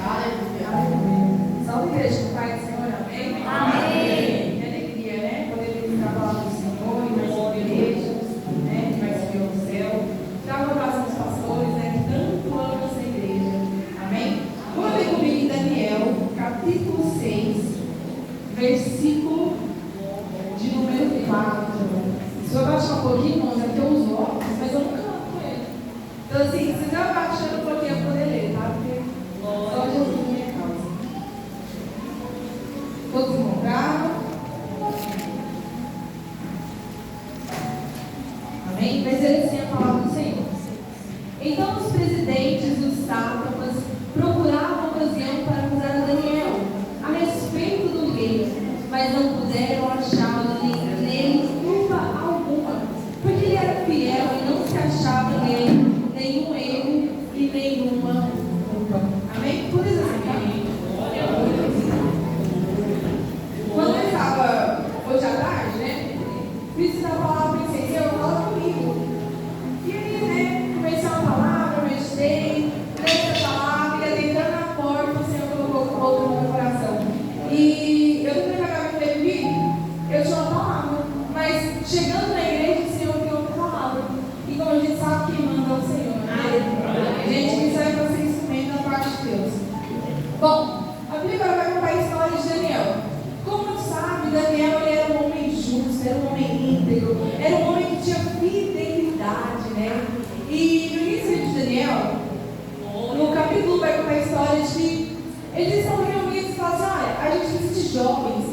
Aleluia, aleluia. Salve igreja, do Pai do Senhor, amém? Amém. Que alegria, né? Poder visitar a palavra do Senhor e mais igrejas, né? Que vai subir ao céu. Traga o coração dos pastores, né? Que tanto amam essa igreja. Amém? Vamos ler comigo em Daniel, capítulo 6, versículo de número 4. Se eu abaixar um pouquinho, irmãos, é porque eu uso óculos, mas eu nunca ando com ele. Então, assim, se você abaixando um pouquinho, eu poder ler, tá? Porque só Jesus na minha causa. Todos encontraram? Amém? Vai ser assim a palavra do Senhor. Então, os presidentes dos sátrapas procuravam ocasião para acusar a Daniel a respeito do rei, mas não puderam achá-lo nele culpa alguma, porque ele era fiel e não se achava nele nenhum erro e nenhuma culpa. Amém? Por exemplo, quando eu estava hoje à tarde, né? Fiz a palavra e disse: Senhor, fala comigo. E aí, né? Comecei uma palavra, meditei, lei essa palavra, ia tentando na porta, o Senhor colocou outro no meu coração. E eu também acabei de ter vivido, eu tinha uma palavra, mas chegando na igreja, o Senhor deu outra palavra. E como a gente sabe, quem manda é o Senhor, né? A gente que serve para ser instrumento da parte de Deus. Bom, a Bíblia agora vai contar a história de Daniel. Como tu sabe, Daniel ele era um homem justo, era um homem íntegro, era um homem que tinha fidelidade, né? E no início de Daniel, no capítulo vai contar a história de que eles estão reunidos e falam assim: olha, a gente precisa de jovens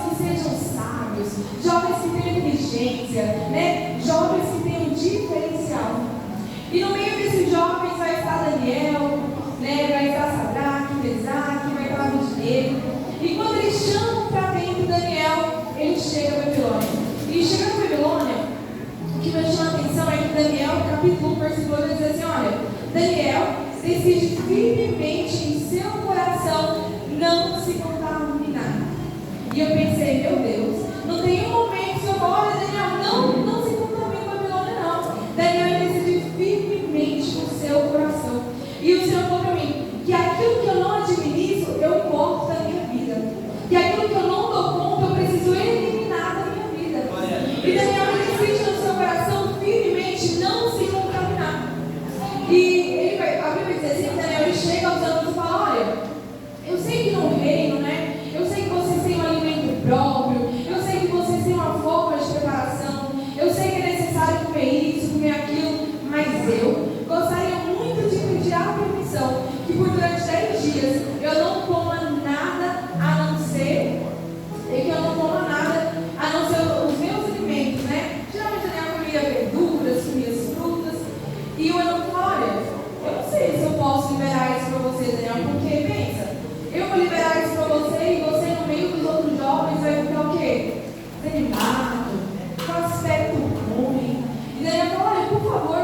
que sejam sábios, jovens que tenham inteligência, né? Jovens que tenham diferencial. E no meio desses jovens vai estar Daniel, né? Vai estar Sadraque, Mesaque, vai estar Abednego. E quando eles chamam para dentro Daniel, ele chega a Babilônia. E chegando a Babilônia, o que me chama a atenção é que Daniel, capítulo 1, versículo 2, diz assim: olha, Daniel decide firmemente em seu coração não se contaminar. E eu pensei: meu Deus, não tem um momento que eu falo: olha, Daniel, não se contamine com a Babilônia, não. Daniel decide firmemente no seu coração. E o Senhor falou para mim que aquilo que eu não administro, eu corto da minha vida. E aquilo que eu não dou conta, eu preciso eliminar da minha vida. E Daniel decide no seu coração firmemente não se contaminar. E a Bíblia diz assim: Daniel ele chega aos anos e fala: olha, eu sei que no reino, né? Eu sei que vocês têm um alimento próprio, eu sei que vocês têm uma forma de preparação, eu sei que é necessário comer isso, comer aquilo, mas eu gostaria muito de pedir a permissão que por durante 10 dias eu não coma nada a não ser, os meus alimentos, né? Geralmente eu comia verduras, comia frutas, e eu não falo: olha, eu não sei se eu posso liberar isso para você, Daniel, porque pensa, eu vou liberar isso para você e você no meio dos outros jovens vai ficar o quê? Desanimado, com aspecto ruim. E Daniel fala: olha, por favor,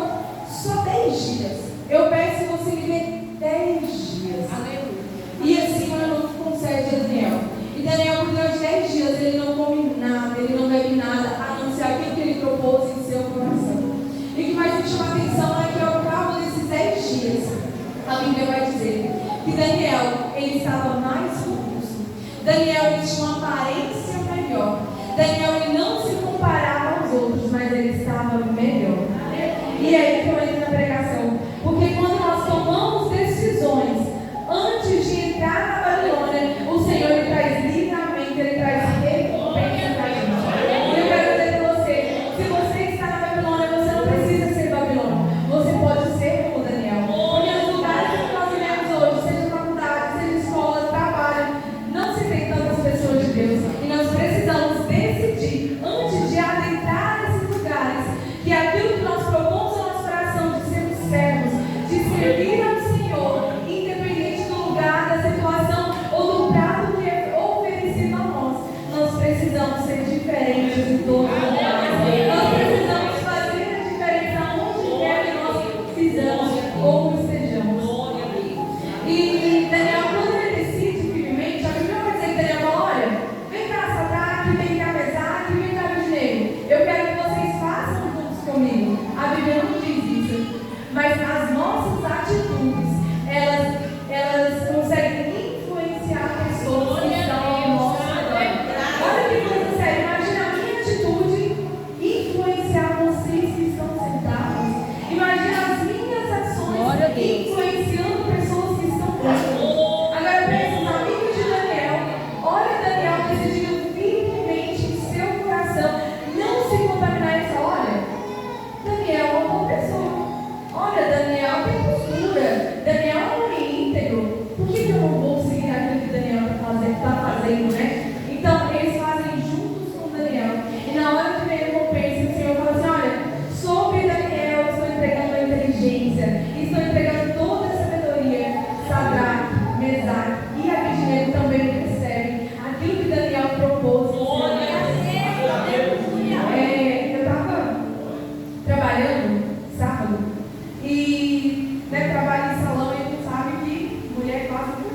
só 10 dias. Eu peço que você me dê 10 dias. Aleluia. E assim o irmão concede a Daniel. E Daniel, por durante 10 dias, ele não come nada, ele não bebe nada, a não ser aquilo que ele propôs em seu coração. E o que mais me chama a atenção é que ao cabo desses 10 dias, a Bíblia vai dizer que Daniel, ele estava mais robusto. Daniel, ele tinha uma aparência melhor. Daniel, ele não se comparava aos outros, mas ele estava melhor. E aí que eu entro na pregação. Porque quando nós tomamos decisões antes de entrar na Babilônia, o Senhor ele traz livramento, ele traz recompensa para a gente. E eu quero dizer para você: se você está na Babilônia, você não precisa ser Babilônia. Você pode ser como Daniel. Porque nos lugares que nós vivemos hoje, seja faculdade, seja escola, trabalho, não se tem tantas pessoas de Deus. E nós precisamos decidir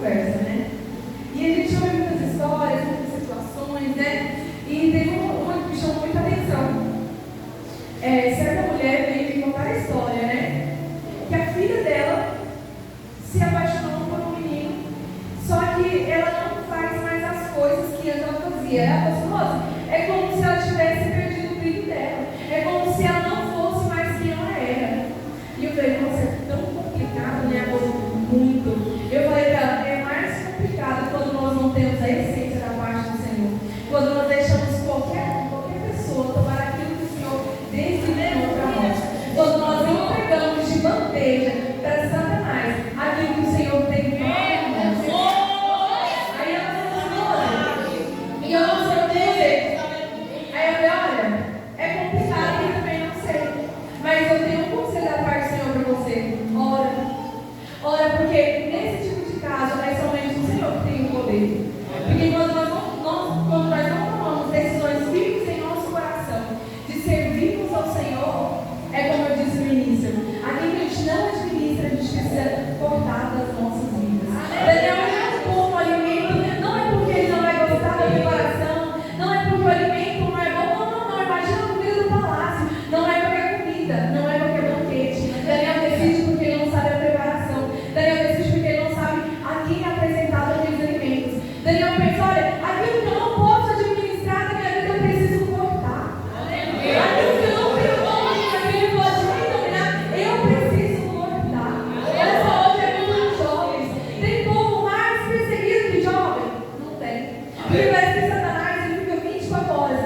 conversa, né? E a gente ouve muitas histórias, muitas situações, né? E teve uma que me chamou muita atenção. Certa mulher veio me contar a história, né? Que a filha dela se apaixonou por um menino, só que ela não faz mais as coisas que antes ela fazia. Ela falou assim, nossa, é como se ela tivesse perdido o brilho dela. É como se ela não fosse mais quem ela era. E eu falei, nossa, é tão complicado, né, amor? Muito. Eu falei para ela, é mais complicado quando nós não temos a essência da parte do Senhor. Quando nós deixamos qualquer pessoa tomar aquilo que o Senhor designou para nós. Quando nós entregamos de bandeja para Satanás aquilo que o Senhor tem para nós. Aí ela falou, olha, e eu não sei o que dizer. Aí eu falei, olha, é complicado, eu também não sei. Mas eu tenho um conselho da parte do Senhor para você. Ora, porque nesse tipo de caso é somente o Senhor que tem o poder. Porque quando nós não tomamos decisões firmes em nosso coração de servirmos ao Senhor, é como eu disse no início, aquilo que a gente não administra, a gente precisa cortar das nossas vidas. Daniel não come o alimento, não é porque ele não vai gostar da preparação, não é porque o alimento não é bom, não, imagina a comida do palácio, não é qualquer comida, não é qualquer banquete. Daniel decide porque ele não sabe a preparação, Daniel decide porque ele não sabe a quem é apresentado aqueles alimentos. Daniel pensa, olha, aquilo que eu não posso administrar na minha vida eu preciso cortar. Aquilo que eu não tenho nome, aquilo pode me dominar, eu preciso cortar. Olha só, hoje é muito jovens. Tem povo mais perseguido que jovem? Não tem. Porque parece que Satanás ele fica 24 horas.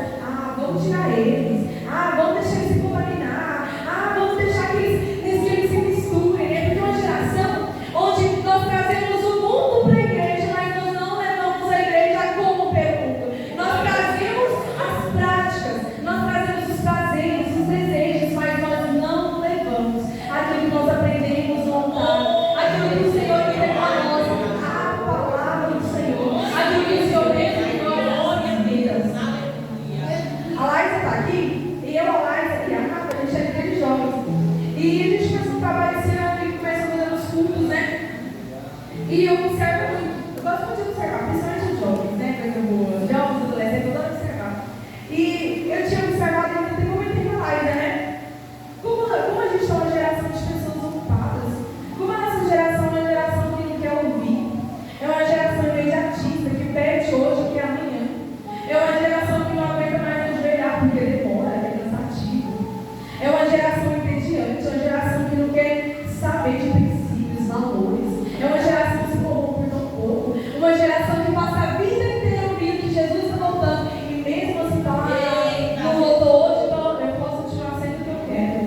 Vamos tirar eles. Vamos deixar eles se contaminar. Vamos deixar que eles se misturem. Porque é uma geração onde nós trazemos o mundo para a igreja, mas nós não levamos a igreja como pergunta. Nós trazemos as práticas, nós trazemos os prazeres, os desejos, mas nós não levamos aquilo que nós aprendemos no altar, aquilo que o Senhor entregou a nós, a palavra do Senhor, aquilo que o Senhor entregou a nossas vidas. A Laísa está aqui, e eu, a Laísa e a Rafa, a gente é aqueles jovens. E a gente começou a trabalhar esse ano e começou a fazer os cultos, né? E eu observo muito, eu gosto muito de observar, principalmente os jovens, né? Por exemplo, os jovens, adolescentes, eu adoro observar. E eu tinha observado, e eu até comentei com a Laísa, né? Como a gente é uma geração de pessoas ocupadas, como a nossa geração é uma geração que não quer ouvir, é uma geração imediatista, que pede hoje, que é amanhã. É uma geração que não aguenta mais ajoelhar, porque demora, é cansativo. É uma geração entediante, é uma geração que não quer saber de princípios, valores. É uma geração que se corrompe tão pouco. Uma geração que passa a vida inteira ouvindo que Jesus está voltando. E mesmo assim está não voltou hoje, então eu posso continuar sendo o que eu quero.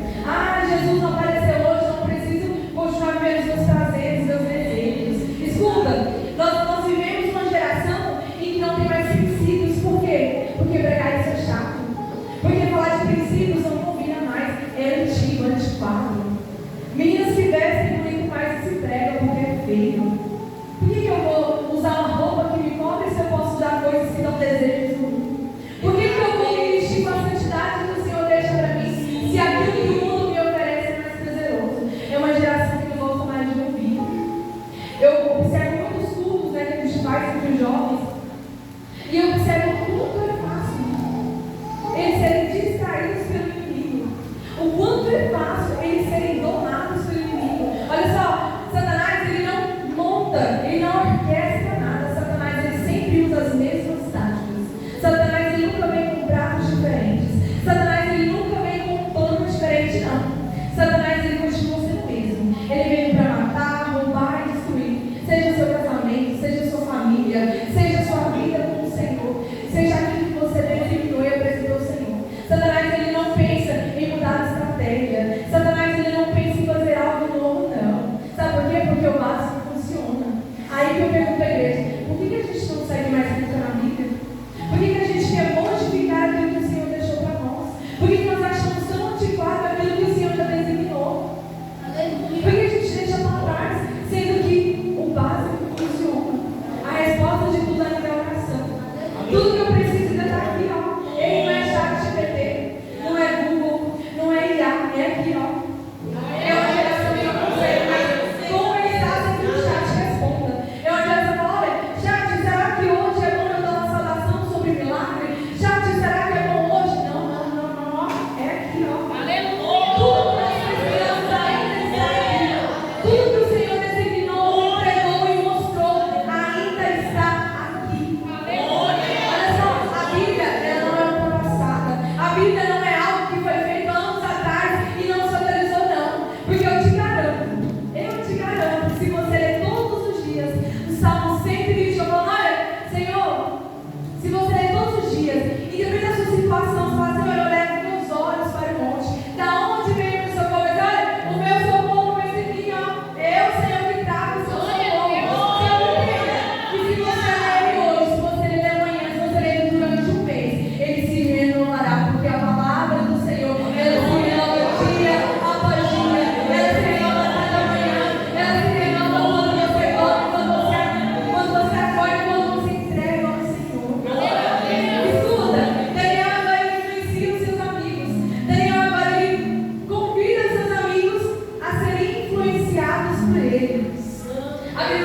Jesus não apareceu hoje, não preciso continuar vivendo os meus prazeres, meus desejos. Escuta, nós vivemos uma geração em que não tem mais princípios. Por quê? Porque pregar isso é chato. Porque falar de princípios não combina mais. É antigo, antiquado. Meninas que vestem muito mais que se pregam porque é feio. Por que eu vou usar uma roupa que me cobre se eu posso usar coisas que dão desejos no mundo? Por que eu vou me vestir com a santidade que o Senhor deixa para mim se aquilo que o mundo me oferece é mais prazeroso? É uma geração que não gosta mais de ouvir. Eu observo muitos cultos, né, que a gente faz entre os jovens e eu observo o quanto é fácil eles serem distraídos pelo inimigo. O quanto é fácil eles serem domados pelo inimigo. Olha só, Satanás ele não monta, ele não orquestra nada. Satanás ele sempre usa as mesmas táticas. Satanás ele nunca vem com pratos diferentes. Satanás ele nunca vem com um plano diferente, não. Satanás ele continua sendo o mesmo. Ele veio para matar, roubar e destruir. Seja o seu casamento, seja a sua família, seja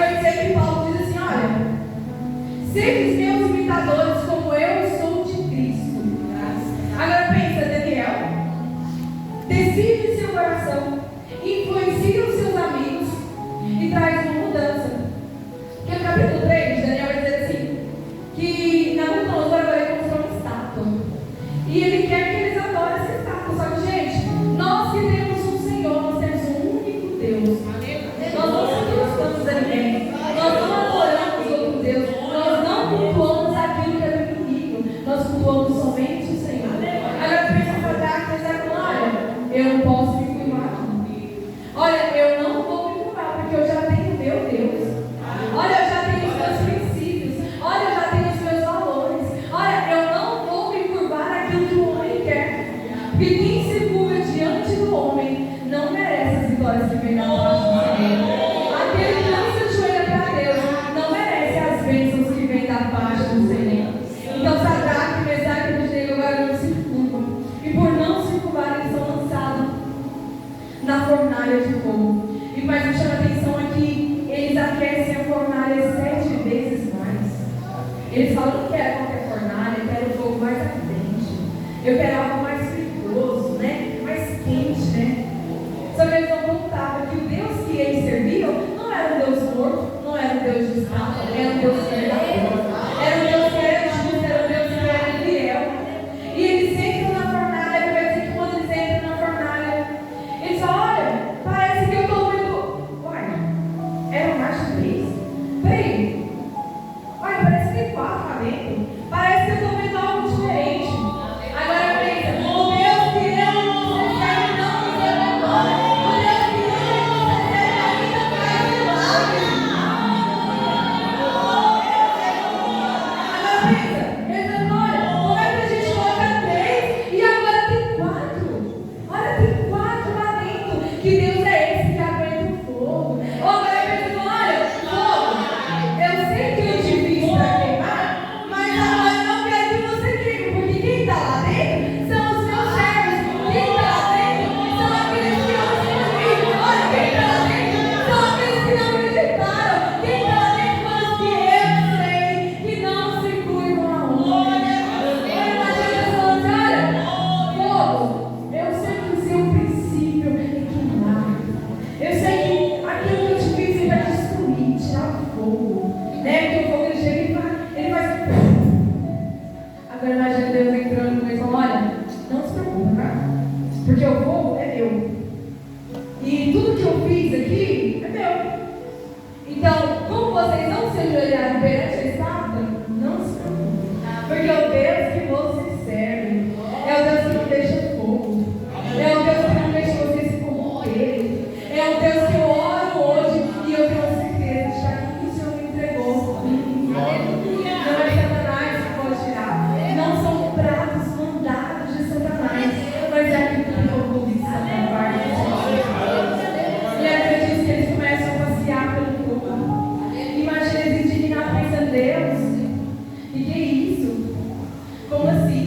vai dizer que Paulo diz assim: olha, sede meus imitadores como eu sou de Cristo. Agora pensa, Daniel, decide seu coração, influencia os seus amigos e traz uma mudança. Porque no capítulo 3, Daniel vai dizer assim, que Nabucodonosor agora ele construiu uma estátua. E ele quer que eles adorem essa estátua. Só que, gente, nós que temos um Senhor, nós temos um único Deus. Nós não sacrificamos a ninguém. Nós não adoramos outro Deus. Nós não cultuamos aquilo que é do inimigo. Nós cultuamos somente o Senhor. Agora pensa para trás e dizer: olha, eu não posso me curvar. Olha, eu não vou me curvar porque eu já tenho meu Deus. Olha, eu já tenho os meus princípios. Olha, eu já tenho os meus valores. Olha, eu não vou me curvar aquilo que o homem quer. Porque quem se curva diante do homem não merece as vitórias que vem da parte do Senhor. Aquele que não se ajoelha para Deus não merece as bênçãos que vem da parte do Senhor. Então, Sadraque, Mesaque e Abednego agora não se curvam. E por não se curvar, eles são lançados na fornalha de fogo. E o mais me chama a atenção aqui, eles aquecem a fornalha 7 vezes mais. Eles falam: não quero qualquer fornalha, eu quero fogo mais ardente. Eu quero algo mais perigoso, né? Mais quente, né? Só que eles não contavam que o Deus que eles serviam não era um Deus morto, não era um Deus de estátua, era um Deus verdadeiro. Era um Deus que era justo, era um Deus que era fiel. E eles entram na fornalha, vai dizer que quando eles entram na fornalha, eles falam: olha, parece que eu estou vendo. Uai, era mais de 3? Peraí. Uai, parece que tem 4 lá dentro. Parece que eu estou vendo algo diferente. Agora pensa, o Deus que eu não serve não me abandona. O Deus que eu não serve ainda faz milagres. Agora pensa, ele dizendo: olha, como é que a gente coloca 3 e agora tem 4? Olha, tem 4 lá dentro. Que Deus é esse que aguenta o fogo? Ou agora ele dizendo: olha, fogo, eu sei que eu te fiz para queimar, mas agora eu não quero que você queime, porque quem está lá dentro são os meus servos. Quem está lá dentro são aqueles que eu escolhi. Olha, quem está lá dentro são aqueles que não acreditaram. Quem está lá dentro são os que eu sei que não se curvam a homem. Imagina falando: olha, fogo, eu sei que o seu princípio é queimar. Eu sei que aquilo que eu te fiz é para destruir, tirar o fogo. Né? Porque o fogo ele chega e ele faz. Agora imagina Deus entrando no meio e falando: olha, não se preocupe, tá? Porque o fogo é meu. E tudo que eu fiz aqui é meu. Então, como vocês não se ajoelharam perante a estátua, não se preocupe. Porque o Deus que você serve é o Deus que não deixa fogo. É o Deus que não deixa você se corromper. É o Deus que eu oro hoje e eu tenho certeza de que aquilo que o Senhor me entregou não é Satanás que pode tirar. Não são pratos mandados de Satanás, mas é aquilo que eu convicção da parte de Deus. E aí diz que eles começam a passear pelo fogo. Imagina eles indignados pensando: Deus, e que é isso? Como assim?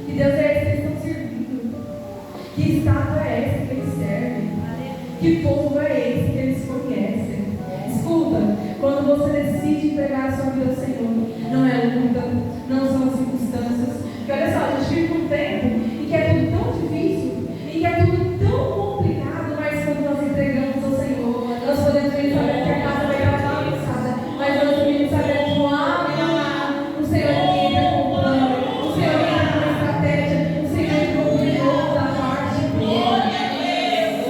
Que Deus é esse que eles estão servindo? Que estátua é essa que eles servem? Que povo é esse que eles conhecem? Escuta, quando você decide entregar a sua vida ao Senhor, não é luta, não são circunstâncias. Porque olha só, a gente vive num tempo em que é tudo tão difícil, em que é tudo tão complicado, mas quando nós entregamos ao Senhor, nós podemos vir saber que a casa vai estar bagunçada, mas nós podemos saber que o Senhor entra com o plano, o Senhor entra com a estratégia, o Senhor entra com o controle da parte dele.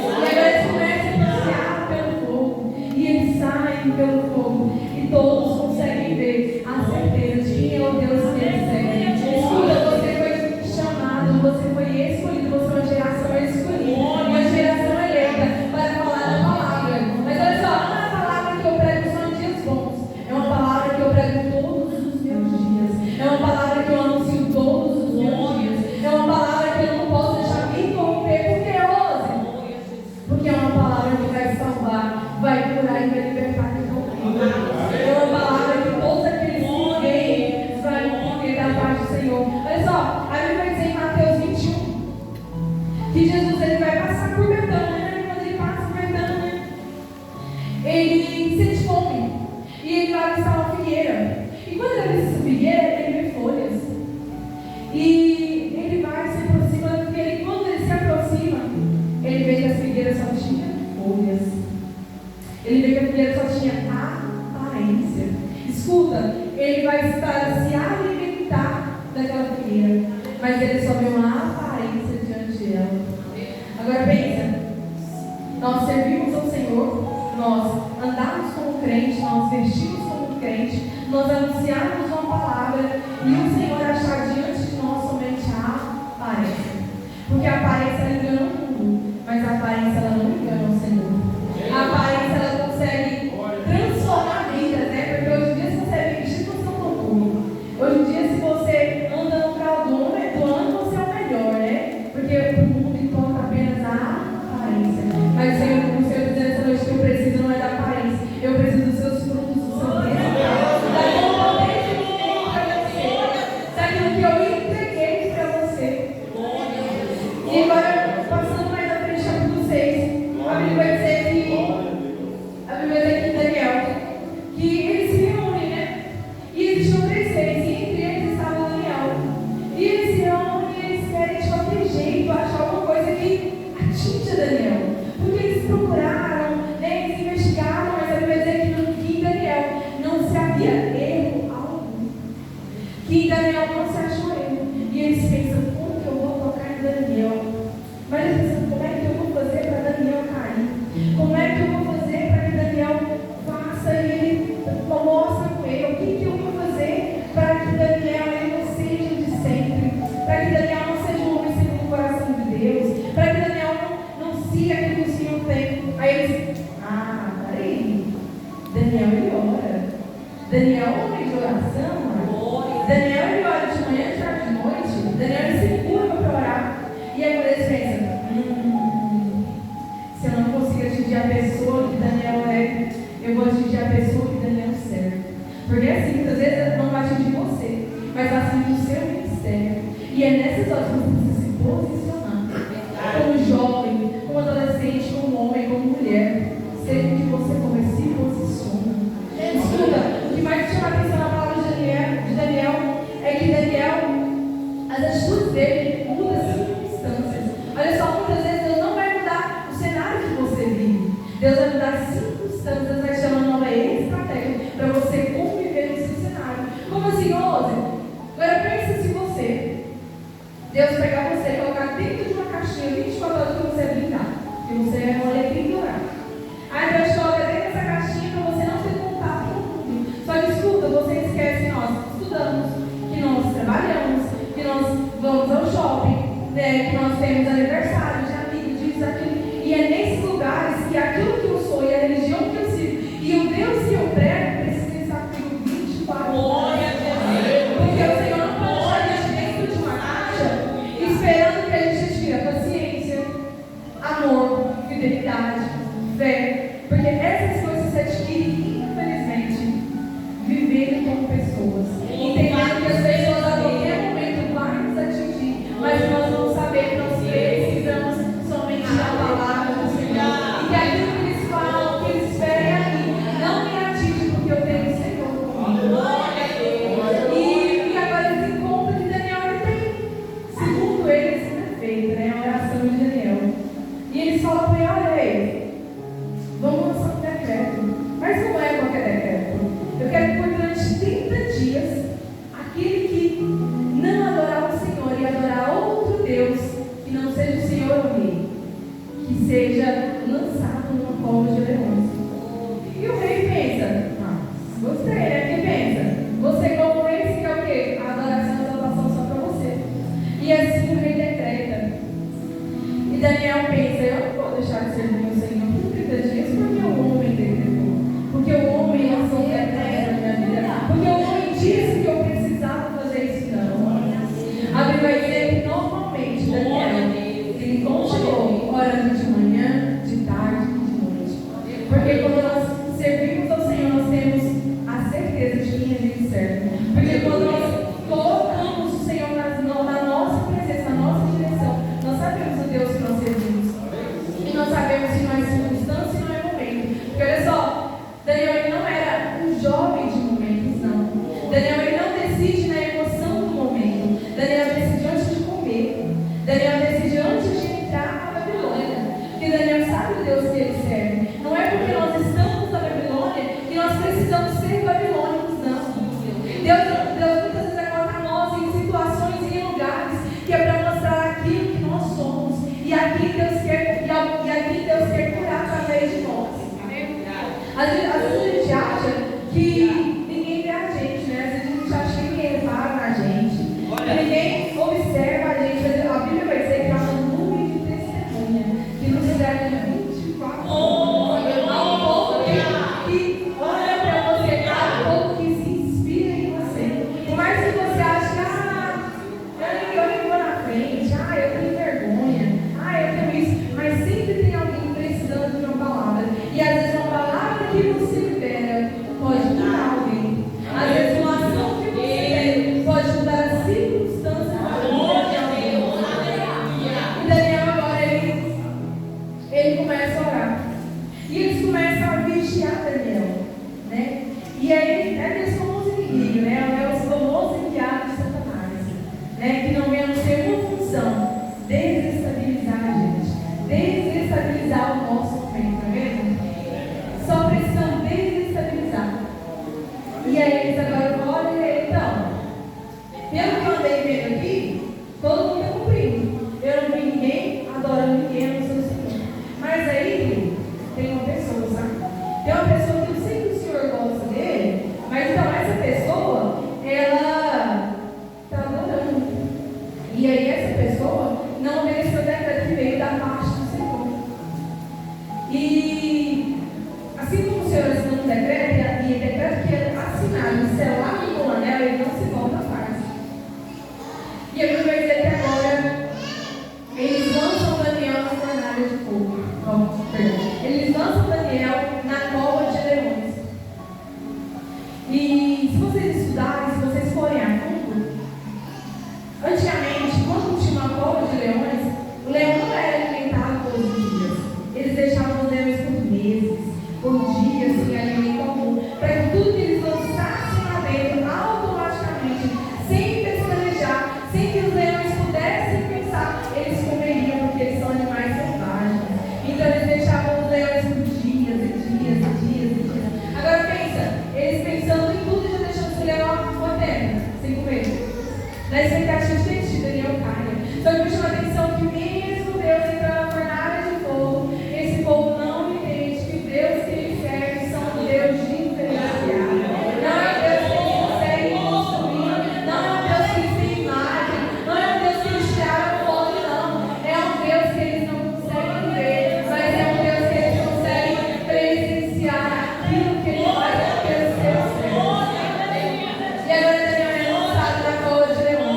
E agora eles começam a passear pelo fogo, e eles saem pelo fogo, e todos conseguem ver a certeza de quem é o Deus que eles servem. Escuta, você foi chamado, você foi escolhido, você é uma geração escolhida, uma geração eleita para falar da palavra. Mas olha só, não é a palavra que eu prego só em dias bons, é uma palavra que eu prego todos os meus dias, é uma palavra que eu anuncio todos os meus dias, é uma palavra que eu não posso deixar me interromper, porque porque é uma palavra que vai salvar, vai curar e vai libertar de todo mundo. É uma palavra que todos aqueles que veem escuta, ele vai estar se alimentar daquela figueira, mas ele só vê uma aparência diante dela. Agora pensa, nós servimos ao Senhor, nós andamos como crente, nós vestimos como crente, nós anunciamos uma palavra e o Senhor achar diante de nós somente a aparência. Porque a aparência ela engana o mundo, mas a aparência ela não engana o Senhor. A aparência ela consegue transformar vidas, né? Porque hoje em dia se você é vestido, você não procura. Hoje em dia se você anda no caldômetro, você é o melhor, né? Porque o mundo importa apenas a aparência. Mas o Senhor diz essa noite que eu preciso não é da aparência, eu preciso dos seus frutos, do seu resultado, daquilo que eu entreguei para você. E agora, passando mais à frente, capítulo 6, a Bíblia vai dizer que Daniel, que eles se reúnem, né? E existiam 3 reis, e entre eles estava Daniel. E eles se reúnem e eles querem de qualquer jeito achar alguma coisa que atinja Daniel. Porque eles procuraram, né? Eles investigaram, mas a Bíblia vai dizer que em Daniel não se havia erro algum. Que em Daniel não se achou erro. E eles pensam, como que eu vou tocar em Daniel? Mas eles pensam, como é que eu vou fazer para Daniel cair? Como é que eu vou fazer para que Daniel faça e ele mostre com ele? O que eu vou fazer para que Daniel ele não seja de sempre? Para que Daniel não seja um homem segundo o coração de Deus? Para que Daniel não siga aquilo que o Senhor tem? Aí eles, peraí, Daniel ele ora. Daniel é um homem de oração. Daniel ele ora de manhã, de tarde, de noite. Daniel ele se curva para orar. E aí quando eles pensam, se eu não consigo atingir a pessoa que Daniel é, eu vou atingir a pessoa que Daniel serve. Porque assim, muitas vezes não vai atingir você, mas vai atingir o seu ministério. E é nessas horas que você precisa se posicionar. Como jovem, como adolescente, como homem, como mulher. Seja o que você for, se posiciona. Escuta, o que mais chama a atenção na palavra de Daniel é que Daniel, as atitudes dele mudam as circunstâncias. Olha só, muitas vezes Deus não vai mudar o cenário que você vive. Deus vai mudar as circunstâncias, vai chamar uma nova estratégia para você conviver no seu cenário. Como assim, Rose? Agora pensa se Deus pegar você e colocar dentro de uma caixinha 24 horas para você brincar. E você é uma alegria de orar. Aí Deus coloca dentro dessa caixinha para você não ter contato com o mundo. Só que escuta, você esquece que nós estudamos, que nós trabalhamos, que nós vamos ao shopping, né, que nós temos aniversário de amigos, disso, aquilo. E é nesses lugares que aquilo que eu sou e a religião que eu sigo e o Deus que eu prego precisa estar comigo 24 horas. Porque o Senhor não pode deixar a gente dentro de uma caixa esperando que a gente tire paciência, amor, fidelidade, fé. Porque essas coisas se adquirem, infelizmente, vivendo como pessoas. Entendendo que as pessoas a qualquer momento vão nos atingir, mas nós vamos saber que nós precisamos somente da palavra do Senhor. E que aquilo que eles falam, que eles esperem ali, não me atinge, porque eu tenho o Senhor comigo. E agora eles encontram que Daniel tem, segundo eles, perfeito, né? A oração de Daniel. E eles falam para ele, olha aí, vamos lançar um decreto. Mas não é qualquer decreto. Eu quero que por durante 30 dias, aquele que não adorar o Senhor e adorar outro Deus, que não seja o Senhor ou o Rei, que seja lançado numa cova de leões. E o rei pensa, gostei, né? Porque pensa, você como rei, você quer o quê? A adoração e a exaltação só para você. E assim o rei decreta. E Daniel pensa, eu não vou deixar de servir o Senhor por 30 dias, porque o homem decretou. Porque o homem lançou um decreto na minha vida. Porque o homem disse que eu precisava fazer isso, não. A Bíblia vai dizer que normalmente Daniel, ele continuou orando de manhã, de tarde e de noite. Porque quando nós servimos ao Senhor, nós temos a certeza de quem a gente serve. Porque quando nós colocamos o Senhor na nossa presença, na nossa direção, nós sabemos o Deus que nós servimos. E nós sabemos que não é circunstância e não é momento. Porque olha só, Daniel ele não era um jovem de momentos, não. Daniel ele não decide na emoção do momento. Daniel decide antes de comer. Daniel decide antes de entrar na Babilônia. Porque Daniel sabe o Deus que ele serve. Não é porque nós estamos na Babilônia que nós precisamos ser babilônicos, não. E aí, é aqueles famosos inimigos, né? É os famosos enviados de Satanás, né? Que não vêm ter uma função: desestabilizar a gente, desestabilizar o nosso momento, tá vendo? Só precisam desestabilizar. E aí eles agora falam: olha, então, pelo que eu andei vendo aqui, todo mundo está cumprindo. Eu não vi ninguém adorando ninguém no seu Senhor. Mas aí tem uma pessoa, sabe? Tem uma pessoa que eu sei que o Senhor gosta dele, mas então essa pessoa, ela está adorando. E aí essa pessoa não mereceu o decreto que veio da parte do Senhor. E assim como o Senhor assinou um decreto, e o decreto que é assinado, selado com o anel, ele não se volta atrás. E eu vai dizer que agora eles lançam Daniel na fornalha de fogo. Eles lançam Daniel na cova de leões. E se vocês estudarem, se vocês forem a fundo, antigamente, quando tinha uma cova de leões, o leão não era alimentado todos os dias. Eles deixavam os leões por meses, por dias, sem alimento algum, para que tudo que eles lançassem lá dentro, automaticamente, sem pestanejar, sem que os leões pudessem pensar, eles comeriam, porque eles são animais selvagens. Então eles deixavam os leões por dias e dias e dias e dias. Agora pensa, eles pensando em tudo e já deixando esse leão com a terra, sem comer. Na expectativa de que Daniel caia. Só que me chama a atenção que mesmo Deus entrando na fornalha de fogo, esse povo não entende que o Deus que eles servem são um Deus diferenciado. Não é um Deus que eles conseguem construir, não é um Deus que eles têm imagem, não é um Deus que eles tiraram foto, não. É um Deus que eles não conseguem ver, mas é um Deus que eles conseguem presenciar aquilo que ele faz pelos seus servos. E agora Daniel é lançado na cova de leões.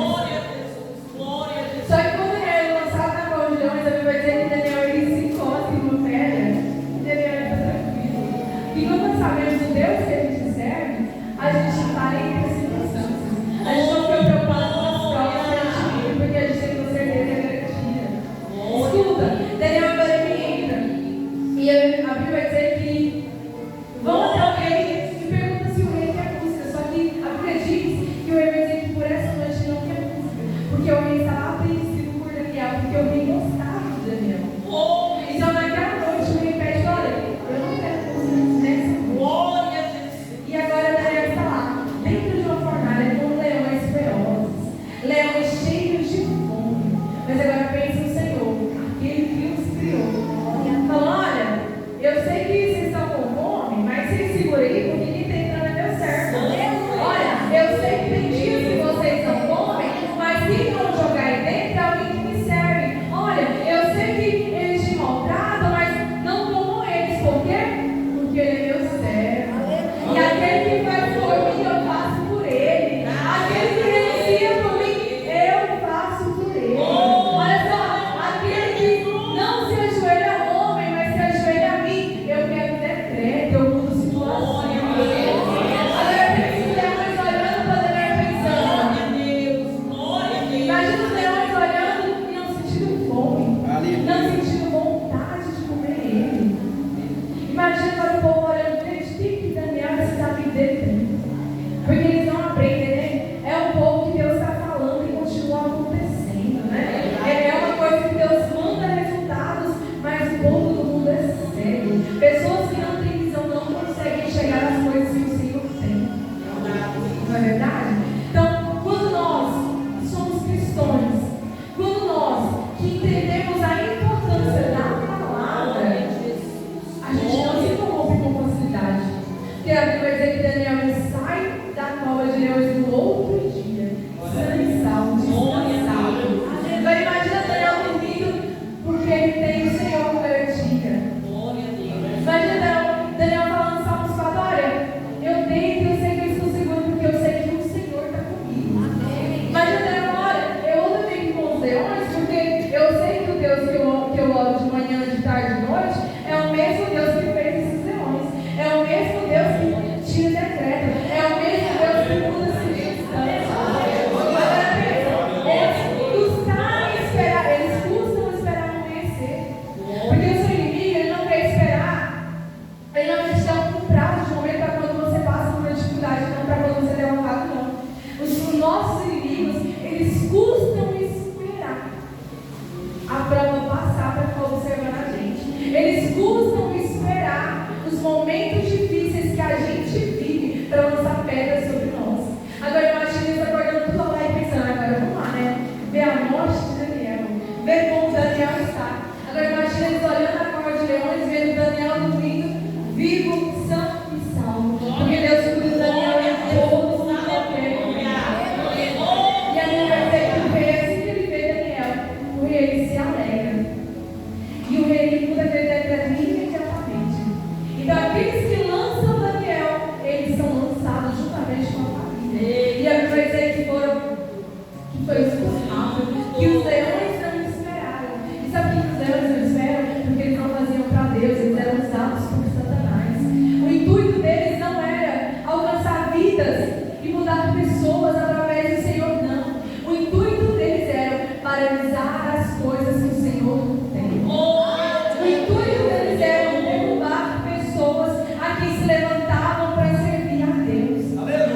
foi muito rápido, que os leões não esperaram. E sabe por que os leões não esperam? Porque eles não faziam para Deus, eles eram usados por Satanás. O intuito deles não era alcançar vidas e mudar pessoas através do Senhor, não. O intuito deles era paralisar as coisas que o Senhor tem. O intuito deles era derrubar pessoas a quem se levantavam para servir a Deus.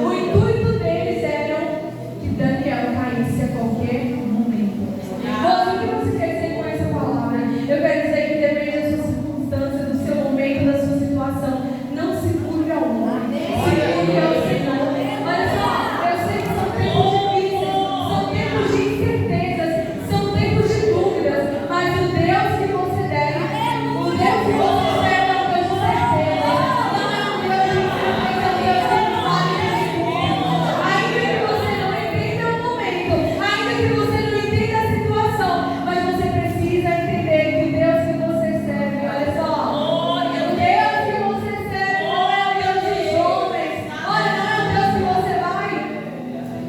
O intuito deles era que Daniel caísse a qualquer momento. O que você quer dizer com essa palavra? Eu quero dizer que depende da sua circunstância, do seu momento, da sua situação. Não se curve ao homem, se curve ao Senhor. Olha só, eu sei que são tempos difíceis, são tempos de incertezas, são tempos de dúvidas, mas o Deus que você deve, o Deus que você serve é um Deus de certeza, não é um Deus de incerteza, é um Deus que fala e executa. Ainda que você não entenda o momento, ainda que você não entenda a situação, mas você precisa entender que o Deus que você serve, olha só, o Deus que você serve não é o Deus dos homens, olha, não é o Deus que você vai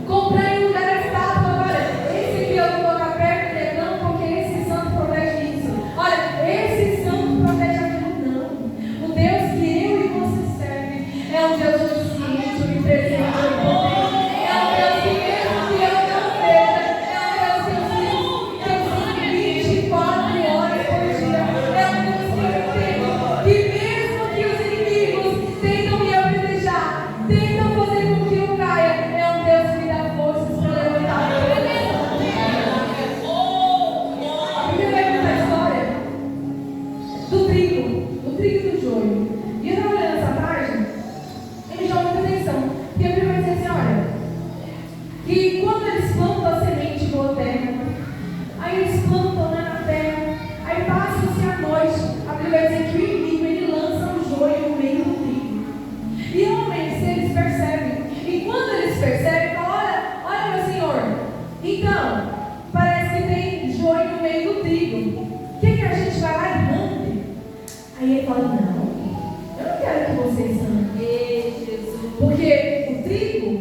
comprar em um lugar da estátua. Olha, esse aqui eu vou colocar perto dele, não, porque esse santo protege isso. Olha, esse santo protege aquilo, não. O Deus que eu e você serve é um Deus onisciente, onipresente, onipotente. É um Deus que mesmo que eu não veja, é um Deus que eu sigo 24 horas por dia. É um Deus que eu entendo que mesmo que os inimigos tentam me apedrejar, tentam fazer com que eu caia, é um Deus que me dá forças para levantar. A Bíblia vai contar a história do trigo e do joio. E eu estava olhando essa página e me chamou muita atenção. E a Bíblia vai dizer assim, olha, que quando eles plantam a semente boa terra, aí eles plantam, né, na terra, aí passa-se a noite, a Bíblia vai dizer que o inimigo ele lança o joio no meio do trigo. E realmente, se eles percebem, e quando eles percebem, falam, olha meu Senhor, então, parece que tem joio no meio do trigo. O que a gente vai lá e rompe? Aí ele fala, não, eu não quero que vocês rampem, porque o trigo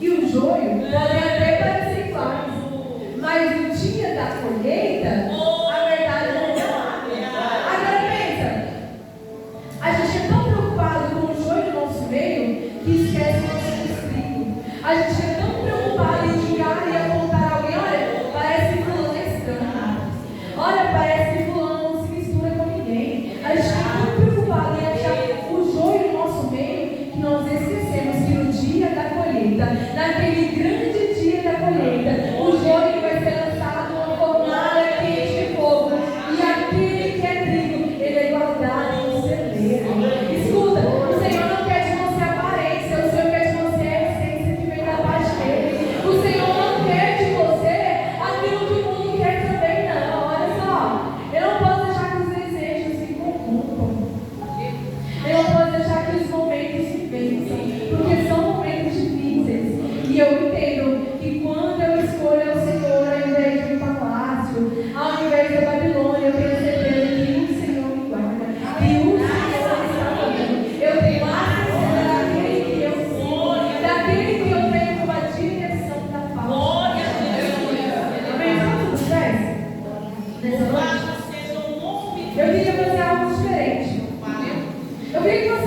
e o joio podem até parecer iguais, mas no dia da colheita, a verdade não é lá. Agora pensa, a gente é tão preocupado com o joio no nosso meio que esquece o nosso trigo. A gente é tão preocupado em julgar e apontar alguém, olha, parece que fulano é estranho. Olha, parece que fulano não se mistura com ninguém. A gente é tão preocupado em achar o joio no nosso meio que nós esquecemos que no dia da colheita, naquele grande dia da colheita, o joio vai ser lançado numa fornalha quente de fogo. E aquele que é trigo, ele é guardado no celeiro. Escuta, o Senhor não quer de você aparência, o Senhor quer de você a essência que vem da parte dele. O Senhor não quer de você aquilo que o mundo quer também, não. Olha só, eu não posso deixar que os desejos se corrompam. Eu não posso deixar que os momentos se vençam, porque são momentos difíceis. E eu entendo que quando eu escolho o Senhor ao invés de um palácio, ao invés da Babilônia, eu tenho certeza que o Senhor me guarda, que o Senhor está comigo. Eu tenho a certeza daquele que eu sigo, daquele que eu tenho uma direção da paz. Amém? Sabe o que acontece? Nessa noite, eu queria fazer algo diferente. Eu queria que você